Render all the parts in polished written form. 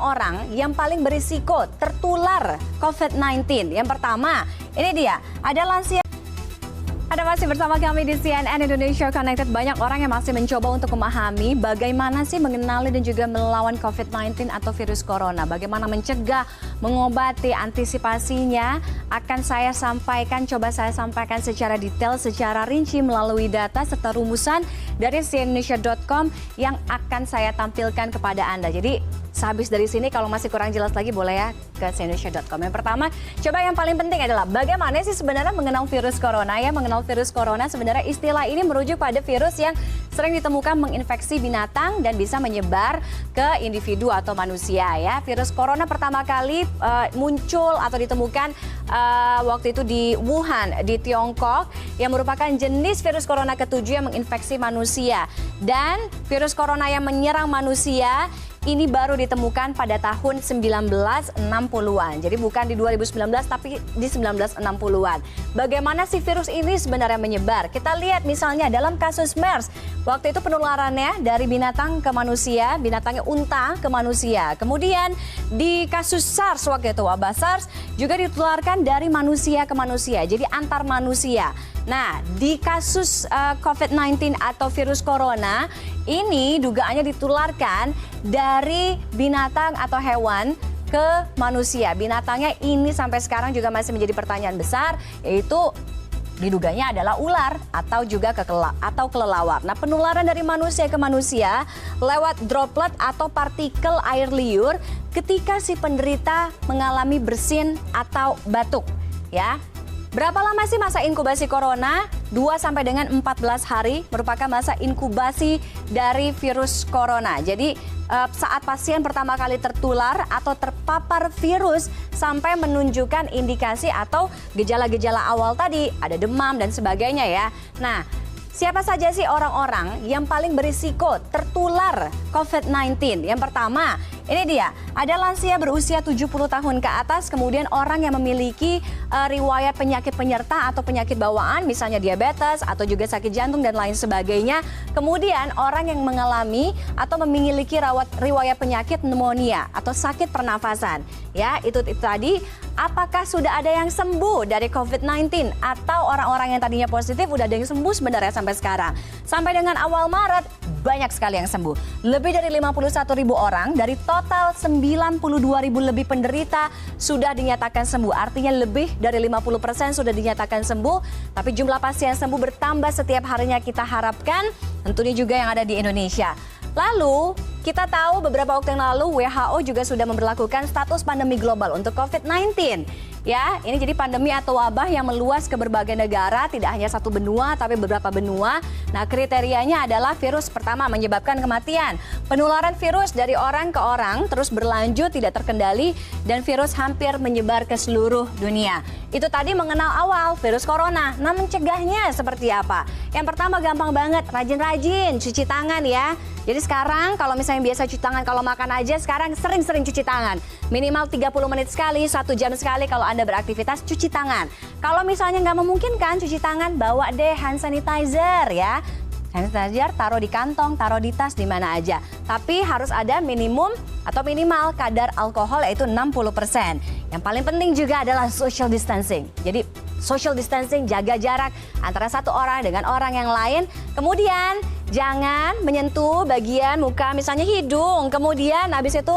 Orang yang paling berisiko tertular COVID-19. Yang pertama, ini dia, ada lansia. Ada masih bersama kami di CNN Indonesia Connected. Banyak orang yang masih mencoba untuk memahami bagaimana sih mengenali dan juga melawan COVID-19 atau virus corona. Bagaimana mencegah, mengobati, antisipasinya akan saya sampaikan, coba saya sampaikan secara detail, secara rinci melalui data serta rumusan dari cnnindonesia.com yang akan saya tampilkan kepada Anda. Jadi sehabis dari sini kalau masih kurang jelas lagi boleh ya ke cnnindonesia.com. Yang pertama, coba yang paling penting adalah bagaimana sih sebenarnya mengenal virus corona ya. Mengenal virus corona sebenarnya istilah ini merujuk pada virus yang sering ditemukan menginfeksi binatang dan bisa menyebar ke individu atau manusia ya. Virus corona pertama kali muncul atau ditemukan waktu itu di Wuhan di Tiongkok yang merupakan jenis virus corona ketujuh yang menginfeksi manusia. Dan virus corona yang menyerang manusia ini baru ditemukan pada tahun 1960-an. Jadi bukan di 2019 tapi di 1960-an. Bagaimana sih virus ini sebenarnya menyebar? Kita lihat misalnya dalam kasus MERS. Waktu itu penularannya dari binatang ke manusia, binatangnya unta ke manusia. Kemudian di kasus SARS waktu itu, wabah SARS juga ditularkan dari manusia ke manusia. Jadi antar manusia. Nah, di kasus COVID-19 atau virus corona, ini dugaannya ditularkan dari binatang atau hewan ke manusia. Binatangnya ini sampai sekarang juga masih menjadi pertanyaan besar, yaitu diduganya adalah ular atau juga kelelawar. Nah, penularan dari manusia ke manusia lewat droplet atau partikel air liur ketika si penderita mengalami bersin atau batuk, ya. Berapa lama sih masa inkubasi corona? 2 sampai dengan 14 hari merupakan masa inkubasi dari virus corona. Jadi saat pasien pertama kali tertular atau terpapar virus sampai menunjukkan indikasi atau gejala-gejala awal tadi, ada demam dan sebagainya ya. Nah, siapa saja sih orang-orang yang paling berisiko tertular COVID-19? Yang pertama, ini dia, ada lansia berusia 70 tahun ke atas, kemudian orang yang memiliki riwayat penyakit penyerta atau penyakit bawaan, misalnya diabetes atau juga sakit jantung dan lain sebagainya. Kemudian orang yang mengalami atau memiliki riwayat penyakit pneumonia atau sakit pernafasan. Ya, itu tadi. Apakah sudah ada yang sembuh dari COVID-19 atau orang-orang yang tadinya positif udah ada yang sembuh sebenarnya sampai sekarang? Sampai dengan awal Maret, banyak sekali yang sembuh. Lebih dari 51.000 orang dari total 92.000 lebih penderita sudah dinyatakan sembuh. Artinya lebih dari 50% sudah dinyatakan sembuh. Tapi jumlah pasien sembuh bertambah setiap harinya, kita harapkan tentunya juga yang ada di Indonesia. Lalu, kita tahu beberapa waktu yang lalu WHO juga sudah memberlakukan status pandemi global untuk COVID-19. Ya, ini jadi pandemi atau wabah yang meluas ke berbagai negara, tidak hanya satu benua tapi beberapa benua. Nah, kriterianya adalah virus pertama menyebabkan kematian. Penularan virus dari orang ke orang terus berlanjut tidak terkendali dan virus hampir menyebar ke seluruh dunia. Itu tadi mengenal awal virus corona. Nah, mencegahnya seperti apa? Yang pertama gampang banget, rajin-rajin cuci tangan ya. Jadi sekarang kalau misalnya biasa cuci tangan kalau makan aja, sekarang sering-sering cuci tangan. Minimal 30 menit sekali, 1 jam sekali kalau Anda beraktivitas cuci tangan. Kalau misalnya nggak memungkinkan cuci tangan, bawa deh hand sanitizer ya. Hand sanitizer taruh di kantong, taruh di tas, di mana aja. Tapi harus ada minimum atau minimal kadar alkohol yaitu 60%. Yang paling penting juga adalah social distancing. Jadi social distancing, jaga jarak antara satu orang dengan orang yang lain. Kemudian jangan menyentuh bagian muka, misalnya hidung, kemudian habis itu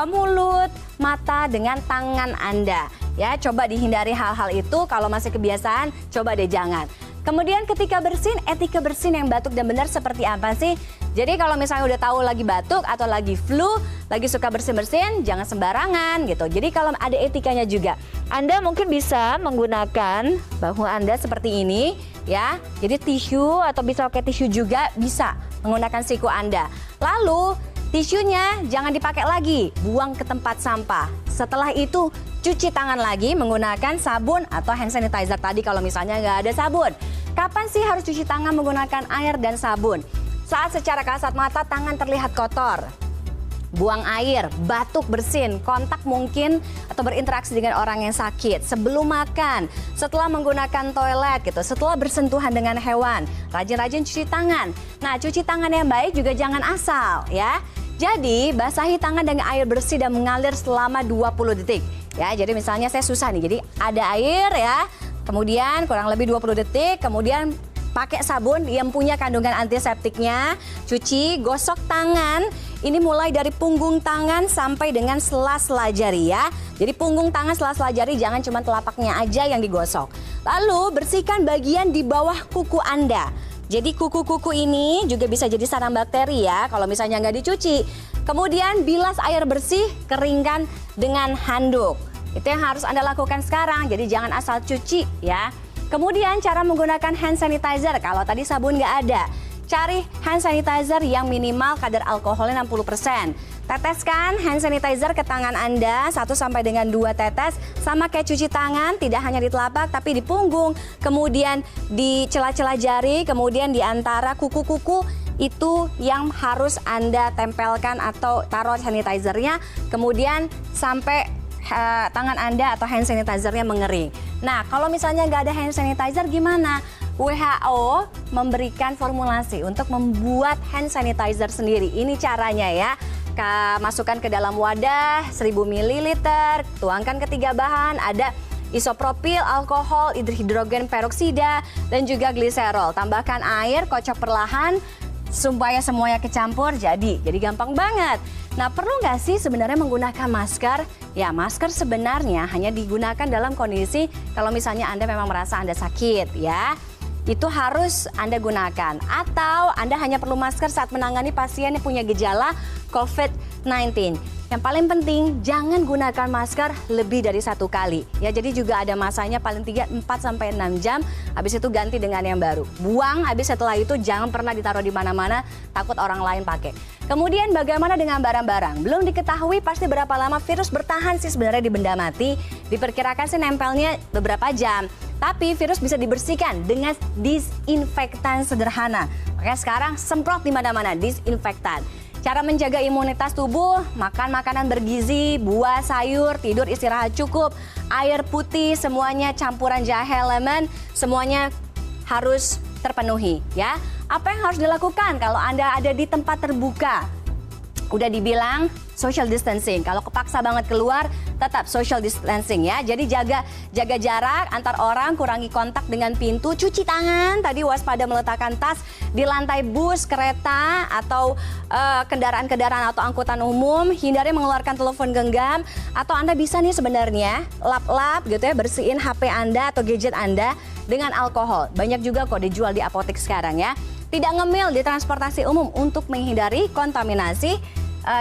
mulut, mata dengan tangan Anda. Ya, coba dihindari hal-hal itu. Kalau masih kebiasaan, coba deh jangan. Kemudian ketika bersin, etika bersin yang batuk dan benar seperti apa sih? Jadi kalau misalnya udah tahu lagi batuk atau lagi flu, lagi suka bersin-bersin, jangan sembarangan gitu. Jadi kalau ada etikanya juga. Anda mungkin bisa menggunakan bahu Anda seperti ini ya. Jadi tisu atau bisa pakai tisu juga bisa menggunakan siku Anda. Lalu tisunya jangan dipakai lagi, buang ke tempat sampah. Setelah itu cuci tangan lagi menggunakan sabun atau hand sanitizer tadi kalau misalnya nggak ada sabun. Kapan sih harus cuci tangan menggunakan air dan sabun? Saat secara kasat mata tangan terlihat kotor. Buang air, batuk, bersin, kontak mungkin atau berinteraksi dengan orang yang sakit, sebelum makan, setelah menggunakan toilet gitu, setelah bersentuhan dengan hewan, rajin-rajin cuci tangan. Nah, cuci tangan yang baik juga jangan asal ya. Jadi, basahi tangan dengan air bersih dan mengalir selama 20 detik. Ya, jadi misalnya saya susah nih, jadi ada air ya, kemudian kurang lebih 20 detik, kemudian pakai sabun yang punya kandungan antiseptiknya, cuci, gosok tangan. Ini mulai dari punggung tangan sampai dengan sela-sela jari ya. Jadi punggung tangan, sela-sela jari, jangan cuma telapaknya aja yang digosok. Lalu bersihkan bagian di bawah kuku Anda. Jadi kuku-kuku ini juga bisa jadi sarang bakteri ya kalau misalnya nggak dicuci. Kemudian bilas air bersih, keringkan dengan handuk. Itu yang harus Anda lakukan sekarang, jadi jangan asal cuci ya. Kemudian cara menggunakan hand sanitizer, kalau tadi sabun nggak ada. Cari hand sanitizer yang minimal kadar alkoholnya 60%. Teteskan hand sanitizer ke tangan Anda 1 sampai dengan 2 tetes, sama kayak cuci tangan, tidak hanya di telapak tapi di punggung, kemudian di celah-celah jari, kemudian di antara kuku-kuku, itu yang harus Anda tempelkan atau taruh sanitizernya, kemudian sampai tangan Anda atau hand sanitizernya mengering. Nah, kalau misalnya nggak ada hand sanitizer gimana? WHO memberikan formulasi untuk membuat hand sanitizer sendiri. Ini caranya ya. Masukkan ke dalam wadah 1000 ml, tuangkan ketiga bahan, ada isopropil, alkohol, hidrogen peroksida, dan juga gliserol. Tambahkan air, kocok perlahan supaya semuanya kecampur, jadi gampang banget. Nah, perlu nggak sih sebenarnya menggunakan masker? Ya, masker sebenarnya hanya digunakan dalam kondisi kalau misalnya Anda memang merasa Anda sakit ya. Itu harus Anda gunakan. Atau Anda hanya perlu masker saat menangani pasien yang punya gejala COVID-19. Yang paling penting, jangan gunakan masker lebih dari 1 kali. Ya, jadi juga ada masanya paling 4-6 jam, habis itu ganti dengan yang baru. Buang, habis setelah itu jangan pernah ditaruh di mana-mana, takut orang lain pakai. Kemudian bagaimana dengan barang-barang? Belum diketahui pasti berapa lama virus bertahan sih sebenarnya di benda mati. Diperkirakan sih nempelnya beberapa jam. Tapi virus bisa dibersihkan dengan disinfektan sederhana. Makanya sekarang semprot di mana-mana disinfektan. Cara menjaga imunitas tubuh, makan makanan bergizi, buah, sayur, tidur, istirahat cukup, air putih, semuanya campuran jahe, lemon, semuanya harus terpenuhi ya. Apa yang harus dilakukan kalau Anda ada di tempat terbuka? Udah dibilang social distancing. Kalau kepaksa banget keluar, tetap social distancing ya. Jadi jaga jarak antar orang, kurangi kontak dengan pintu, cuci tangan, tadi waspada meletakkan tas di lantai bus, kereta, atau kendaraan-kendaraan atau angkutan umum, hindari mengeluarkan telepon genggam, atau Anda bisa nih sebenarnya lap-lap gitu ya, bersihin HP Anda atau gadget Anda dengan alkohol. Banyak juga kok dijual di apotek sekarang ya. Tidak ngemil di transportasi umum untuk menghindari kontaminasi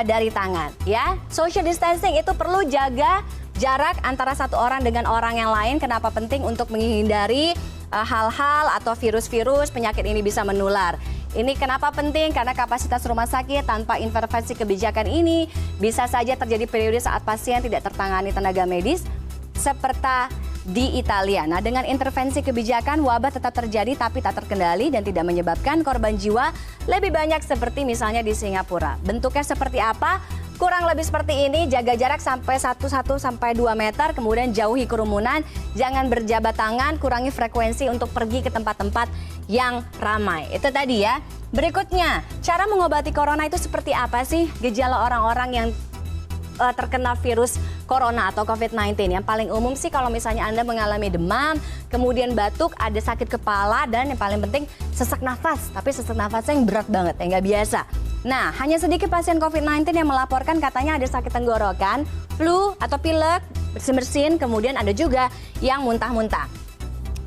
dari tangan ya. Social distancing itu perlu jaga jarak antara satu orang dengan orang yang lain. Kenapa penting? Untuk menghindari hal-hal atau virus-virus penyakit ini bisa menular. Ini kenapa penting? Karena kapasitas rumah sakit tanpa intervensi kebijakan ini bisa saja terjadi periode saat pasien tidak tertangani tenaga medis seperti di Italia. Nah, dengan intervensi kebijakan, wabah tetap terjadi tapi tak terkendali dan tidak menyebabkan korban jiwa lebih banyak seperti misalnya di Singapura. Bentuknya seperti apa? Kurang lebih seperti ini, jaga jarak sampai 1 sampai 2 meter, kemudian jauhi kerumunan, jangan berjabat tangan, kurangi frekuensi untuk pergi ke tempat-tempat yang ramai. Itu tadi ya. Berikutnya, cara mengobati corona itu seperti apa sih? Gejala orang-orang yang terkena virus corona atau COVID-19. Yang paling umum sih kalau misalnya Anda mengalami demam, kemudian batuk, ada sakit kepala, dan yang paling penting sesak nafas. Tapi sesak nafasnya yang berat banget, yang nggak biasa. Nah, hanya sedikit pasien COVID-19 yang melaporkan katanya ada sakit tenggorokan, flu atau pilek, bersin-bersin, kemudian ada juga yang muntah-muntah.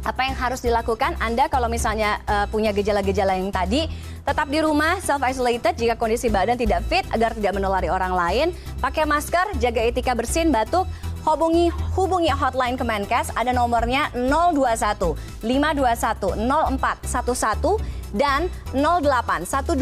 Apa yang harus dilakukan Anda kalau misalnya punya gejala-gejala yang tadi? Tetap di rumah, self-isolated jika kondisi badan tidak fit agar tidak menulari orang lain. Pakai masker, jaga etika bersin, batuk. Hubungi hotline Kemenkes, ada nomornya 021 521 0411 dan 08 12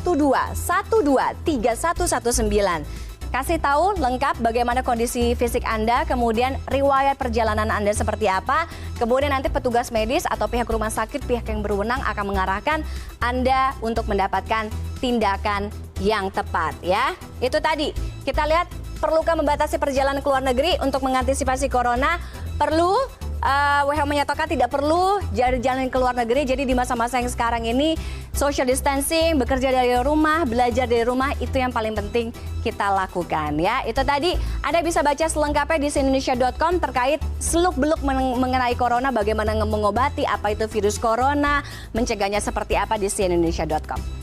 12 12 3119. Kasih tahu lengkap bagaimana kondisi fisik Anda, kemudian riwayat perjalanan Anda seperti apa, kemudian nanti petugas medis atau pihak rumah sakit, pihak yang berwenang akan mengarahkan Anda untuk mendapatkan tindakan yang tepat ya. Itu tadi, kita lihat perlukah membatasi perjalanan ke luar negeri untuk mengantisipasi corona? Perlu, WHO menyatakan tidak perlu jalan ke luar negeri. Jadi di masa-masa yang sekarang ini social distancing, bekerja dari rumah, belajar dari rumah itu yang paling penting kita lakukan ya. Itu tadi Anda bisa baca selengkapnya di cnnindonesia.com terkait seluk-beluk mengenai corona, bagaimana mengobati, apa itu virus corona, mencegahnya seperti apa di cnnindonesia.com.